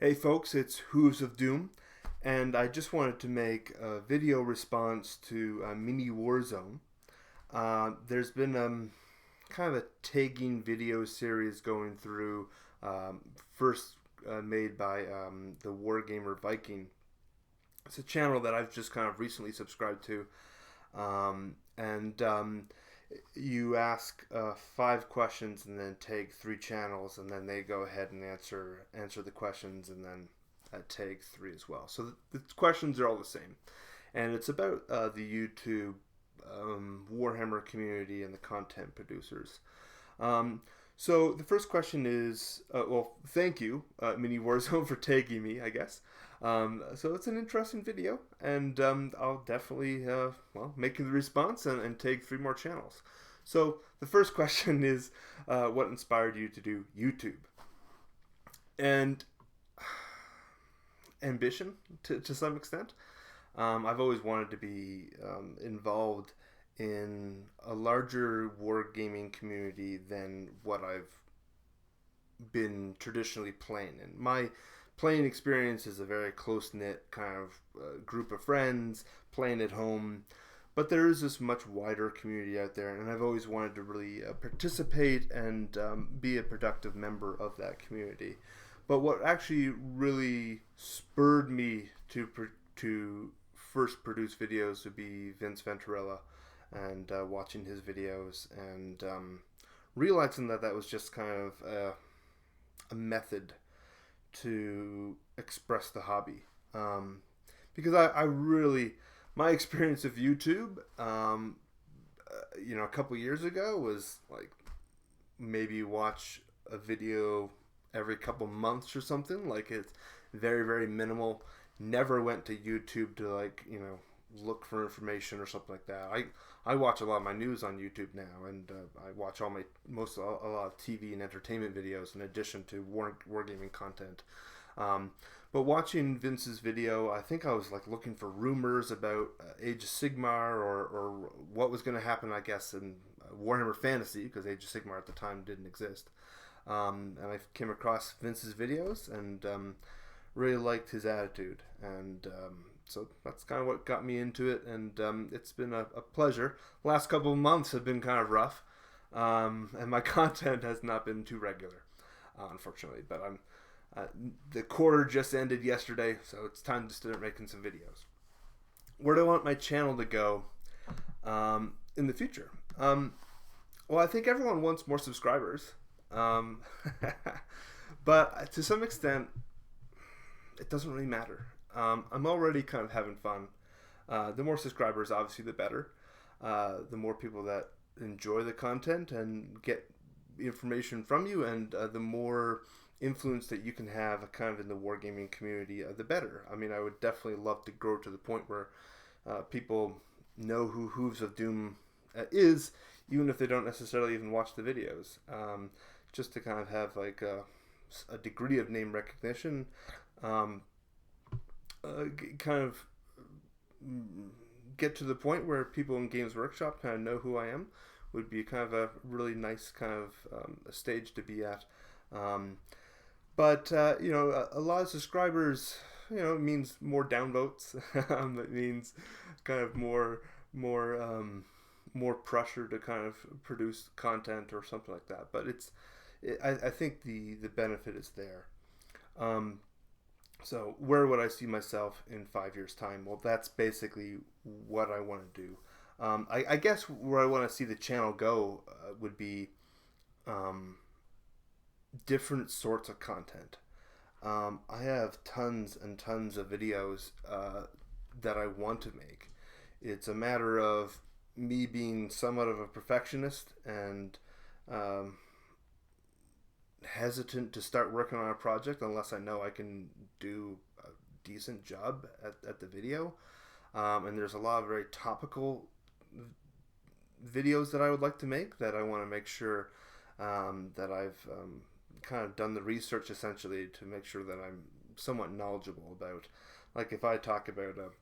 Hey folks, it's Hooves of Doom, and I just wanted to make a video response to Mini Warzone. There's been kind of a tagging video series going through, first made by the Wargamer Viking. It's a channel that I've just kind of recently subscribed to, and you ask 5 questions and then take 3 channels, and then they go ahead and answer the questions, and then take 3 as well. So the questions are all the same, and it's about the YouTube Warhammer community and the content producers. So the first question is, well, thank you, Mini Warzone, for tagging me, I guess. So it's an interesting video, and I'll definitely, make the response and take 3 more channels. So the first question is, what inspired you to do YouTube? And ambition, to some extent. I've always wanted to be involved in a larger wargaming community than what I've been traditionally playing in. My playing experience is a very close-knit kind of group of friends playing at home, but there is this much wider community out there, and I've always wanted to really participate and be a productive member of that community. But what actually really spurred me to first produce videos would be Venturella, and watching his videos and realizing that was just kind of a method to express the hobby. Because I really, my experience of YouTube, a couple years ago was like maybe watch a video every couple months or something. Like, it's very, very minimal. Never went to YouTube to look for information or something like that. I watch a lot of my news on YouTube now, and I watch a lot of TV and entertainment videos in addition to wargaming content. But watching Vince's video, I think I was looking for rumors about Age of Sigmar or what was going to happen, I guess, in Warhammer Fantasy, because Age of Sigmar at the time didn't exist. And I came across Vince's videos and really liked his attitude, and so that's kind of what got me into it, and it's been a pleasure. Last couple of months have been kind of rough, and my content has not been too regular, unfortunately, but the quarter just ended yesterday, so it's time to start making some videos. Where do I want my channel to go in the future? Well, I think everyone wants more subscribers, but to some extent it doesn't really matter. I'm already kind of having fun. The more subscribers, obviously, the better. The more people that enjoy the content and get information from you, and the more influence that you can have kind of in the wargaming community, the better. I mean, I would definitely love to grow to the point where people know who Hooves of Doom is, even if they don't necessarily even watch the videos. Just to kind of have a degree of name recognition. Kind of get to the point where people in Games Workshop kind of know who I am would be kind of a really nice kind of a stage to be at. But a lot of subscribers, it means more downvotes. It means kind of more pressure to kind of produce content or something like that. But I think the benefit is there. So where would I see myself in 5 years' time? Well, that's basically what I want to do. I guess where I want to see the channel go would be different sorts of content. I have tons and tons of videos that I want to make. It's a matter of me being somewhat of a perfectionist and hesitant to start working on a project unless I know I can do a decent job at the video. And there's a lot of very topical videos that I would like to make that I want to make sure that I've kind of done the research essentially to make sure that I'm somewhat knowledgeable about. Like, if I talk about a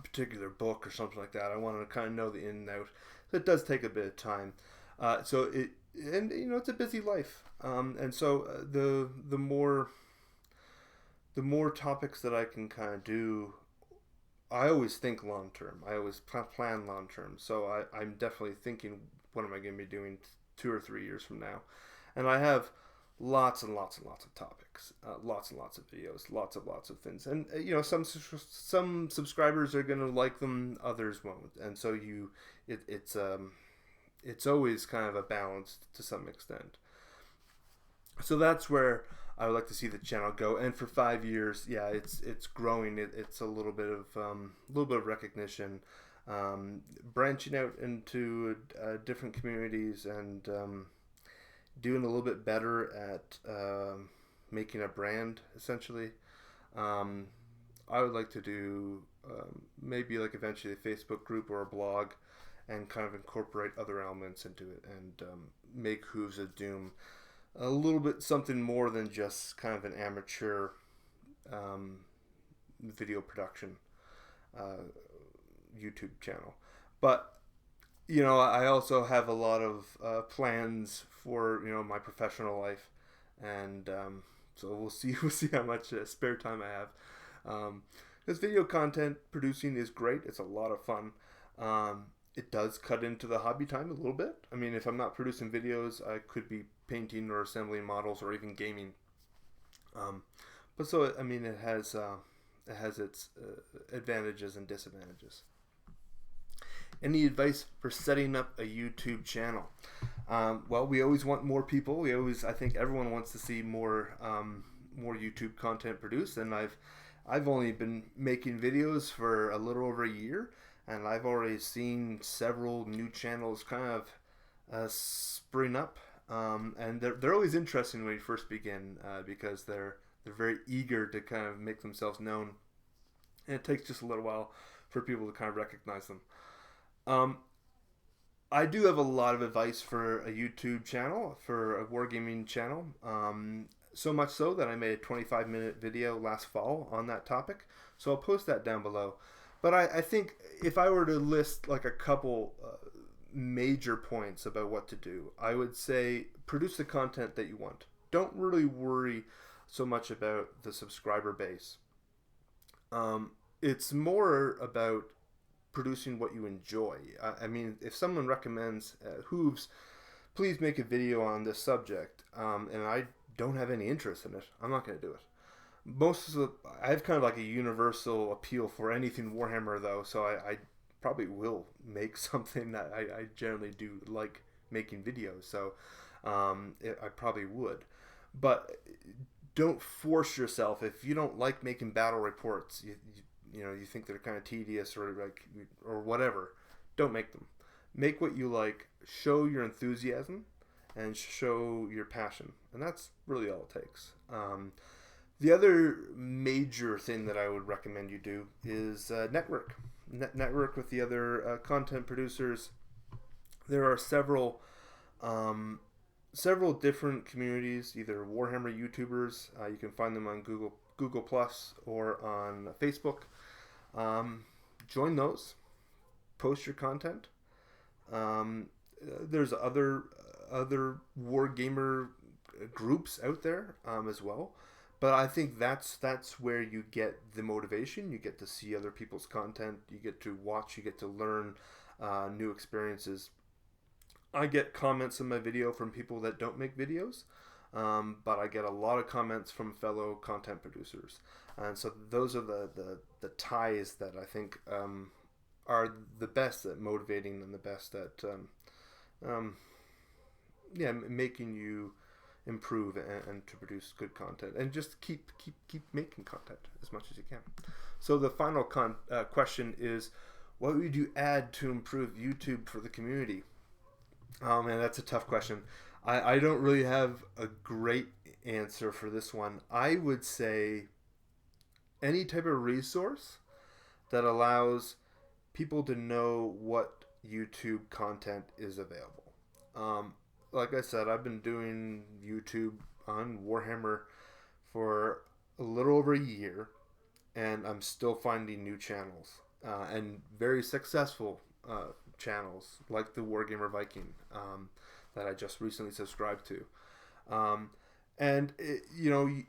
particular book or something like that, I want to kind of know the in and out. So it does take a bit of time. And it's a busy life, and so the more the more topics that I can kind of do, I always think long term. I always plan long term. So I'm definitely thinking, what am I going to be doing 2 or 3 years from now? And I have lots and lots and lots of topics, lots and lots of videos, lots of things. And some subscribers are going to like them, others won't. And so it's always kind of a balance to some extent. So that's where I would like to see the channel go. And for 5 years, yeah, it's growing. It's a little bit of recognition, branching out into different communities, and doing a little bit better at making a brand. Essentially, I would like to do maybe like eventually a Facebook group or a blog, and kind of incorporate other elements into it, and make Hooves of Doom a little bit something more than just kind of an amateur video production YouTube channel. But I also have a lot of plans for my professional life, and so we'll see how much spare time I have. Because video content producing is great. It's a lot of fun. It does cut into the hobby time a little bit. I mean, if I'm not producing videos, I could be painting or assembling models or even gaming. But so, I mean, it has its advantages and disadvantages. Any advice for setting up a YouTube channel? Well, we always want more people. I think everyone wants to see more YouTube content produced, and I've only been making videos for a little over a year, and I've already seen several new channels kind of spring up, and they're always interesting when you first begin, because they're very eager to kind of make themselves known, and it takes just a little while for people to kind of recognize them. I do have a lot of advice for a YouTube channel, for a wargaming channel. So much so that I made a 25-minute video last fall on that topic. So I'll post that down below. But I think if I were to list like a couple major points about what to do, I would say produce the content that you want. Don't really worry so much about the subscriber base. It's more about producing what you enjoy. I mean, if someone recommends Hooves, please make a video on this subject, and I don't have any interest in it, I'm not going to do it. I have kind of like a universal appeal for anything Warhammer, though, so I probably will make something that I generally do like making videos, so I probably would. But don't force yourself. If you don't like making battle reports, you think they're kind of tedious or whatever, don't make them. Make what you like, show your enthusiasm, and show your passion, and that's really all it takes. The other major thing that I would recommend you do is network. Network with the other content producers. There are several different communities, either Warhammer YouTubers. You can find them on Google Plus or on Facebook. Join those. Post your content. There's other Wargamer groups out there as well. But I think that's where you get the motivation. You get to see other people's content. You get to watch. You get to learn new experiences. I get comments on my video from people that don't make videos, but I get a lot of comments from fellow content producers. And so those are the ties that I think are the best at motivating and the best at making you improve and to produce good content, and just keep making content as much as you can. So the final question is, what would you add to improve YouTube for the community? Oh man, that's a tough question. I don't really have a great answer for this one. I would say any type of resource that allows people to know what YouTube content is available. Like I said, I've been doing YouTube on Warhammer for a little over a year, and I'm still finding new channels, and very successful channels like the Wargamer Viking that I just recently subscribed to. and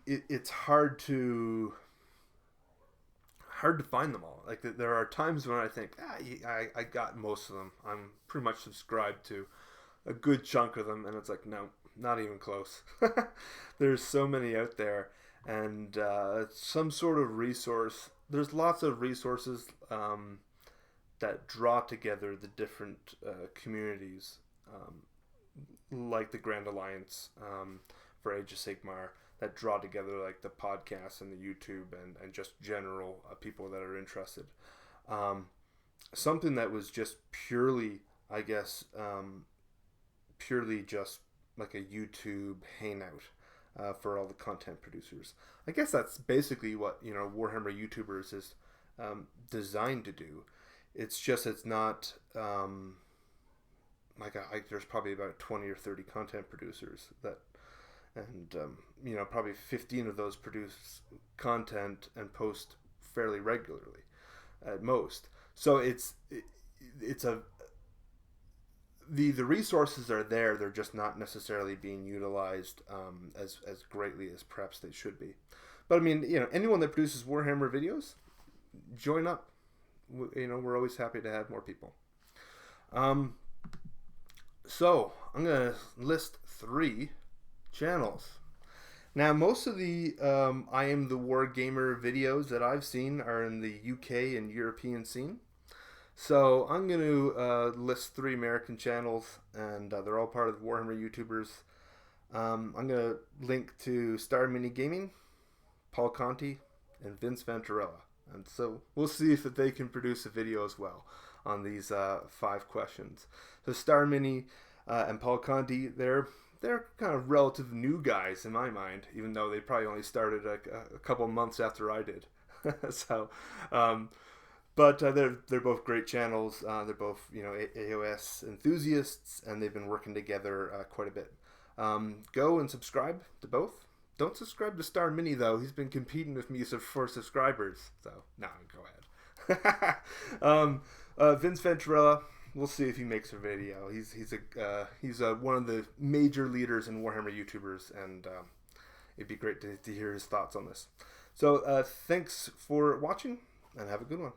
it's hard to find them all. Like there are times when I think, I got most of them. I'm pretty much subscribed to a good chunk of them, and it's like, no, not even close. There's so many out there, and some sort of resource. There's lots of resources that draw together the different communities, like the Grand Alliance for Age of Sigmar, that draw together like the podcasts and the YouTube and just general people that are interested. Something that was just purely, I guess, purely just like a YouTube hangout for all the content producers. I guess that's basically what Warhammer YouTubers is designed to do. It's not there's probably about 20 or 30 content producers that. And probably 15 of those produce content and post fairly regularly, at most. So the resources are there. They're just not necessarily being utilized as greatly as perhaps they should be. But I mean, anyone that produces Warhammer videos, join up. We're always happy to have more people. So I'm gonna list 3 channels. Now, most of the I Am the Wargamer videos that I've seen are in the UK and European scene. So I'm going to list 3 American channels, and they're all part of the Warhammer YouTubers. I'm going to link to Star Mini Gaming, Paul Conti, and Vince Venturella. And so we'll see if they can produce a video as well on these 5 questions. So Star Mini and Paul Conti, they're kind of relative new guys in my mind, even though they probably only started a couple months after I did. So, but they're both great channels. They're both AOS enthusiasts, and they've been working together quite a bit. Go and subscribe to both. Don't subscribe to Star Mini though. He's been competing with me for subscribers. So no, go ahead. Vince Venturella. We'll see if he makes a video. He's one of the major leaders in Warhammer YouTubers, and it'd be great to hear his thoughts on this. So thanks for watching, and have a good one.